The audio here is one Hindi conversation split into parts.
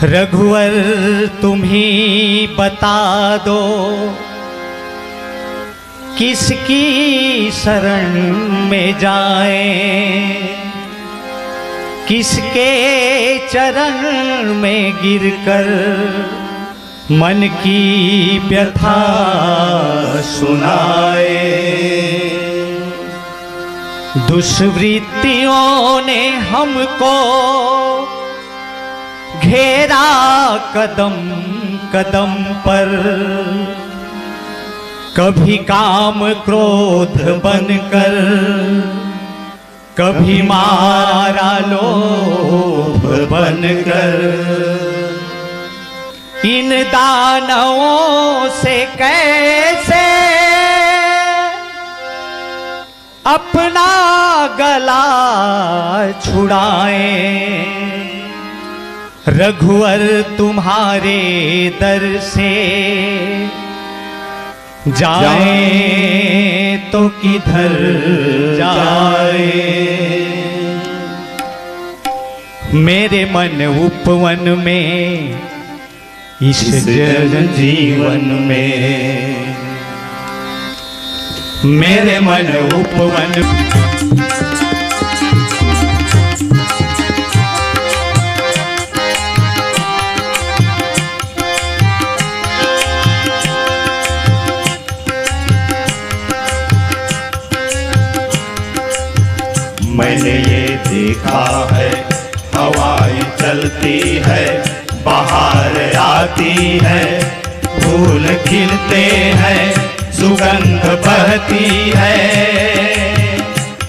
रघुवर तुम ही बता दो किसकी शरण में जाएं, किसके चरण में गिरकर मन की व्यथा सुनाए। दुष्वृत्तियों ने हमको घेरा कदम कदम पर, कभी काम क्रोध बनकर, कभी मारा लोभ बनकर। इन दानवों से कैसे अपना गला छुड़ाएं, रघुवर तुम्हारे दर से जाए तो किधर जाए। मेरे मन उपवन में इस जन जीवन में, मेरे मन उपवन मैंने ये देखा है, हवाएं चलती है, बाहर आती है, फूल खिलते हैं, सुगंध बहती है,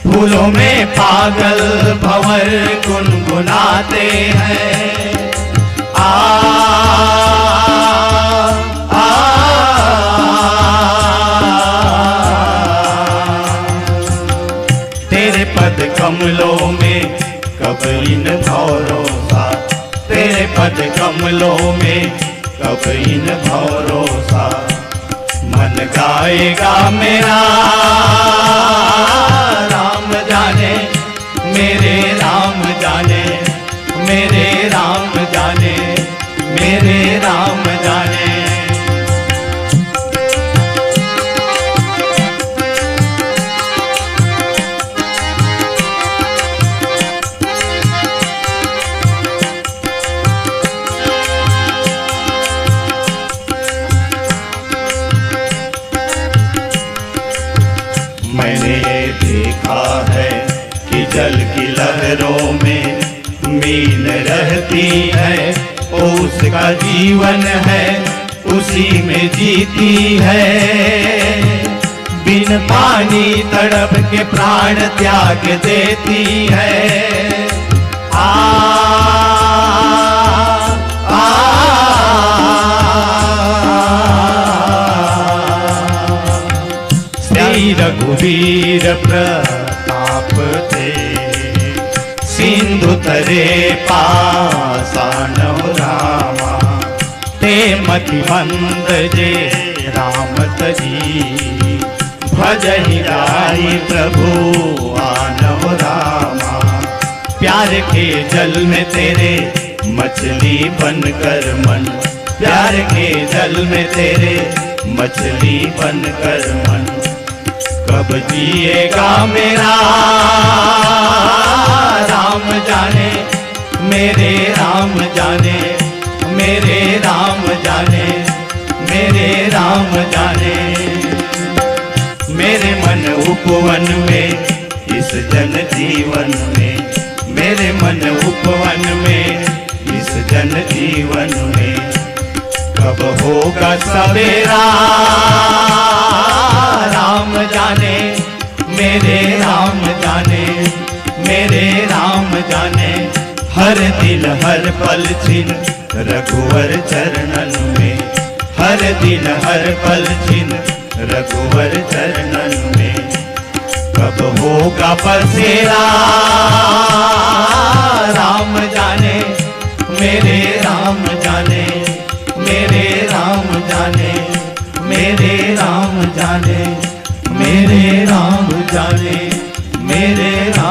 फूलों में पागल भंवर गुनगुनाते हैं। तेरे पद कमलों में कब इन भौरों, तेरे पद कमलों में कब इन भौरों, मन गाएगा मेरा राम जाने, मेरे राम जाने, मेरे राम जाने, मेरे राम जाने। मैंने ये देखा है कि जल की लहरों में मीन रहती है, उसका जीवन है उसी में जीती है, बिन पानी तड़प के प्राण त्याग देती है। रघुवीर प्रताप थे, सिंधु तरे पाषाण रामा, ते मति मंद जे राम तजी, भजहि राई प्रभु आनव रामा। प्यार के जल में तेरे मछली बनकर मन, प्यार के जल में तेरे मछली बनकर मन, कब जिएगा मेरा राम जाने, मेरे राम जाने, मेरे राम जाने, मेरे राम जाने। मेरे मन उपवन में इस जन जीवन में, मेरे मन उपवन में इस जन जीवन में, कब होगा सवेरा राम जाने, मेरे राम जाने, मेरे राम जाने। हर दिन हर पल छिन रघुवर चरणन में, हर दिन हर पल छिन रघुवर चरणन में, कब होगा बसेरा राम जाने, मेरे राम जाने, मेरे राम जाने, मेरे राम जाने, मेरे राम जाने, मेरे राम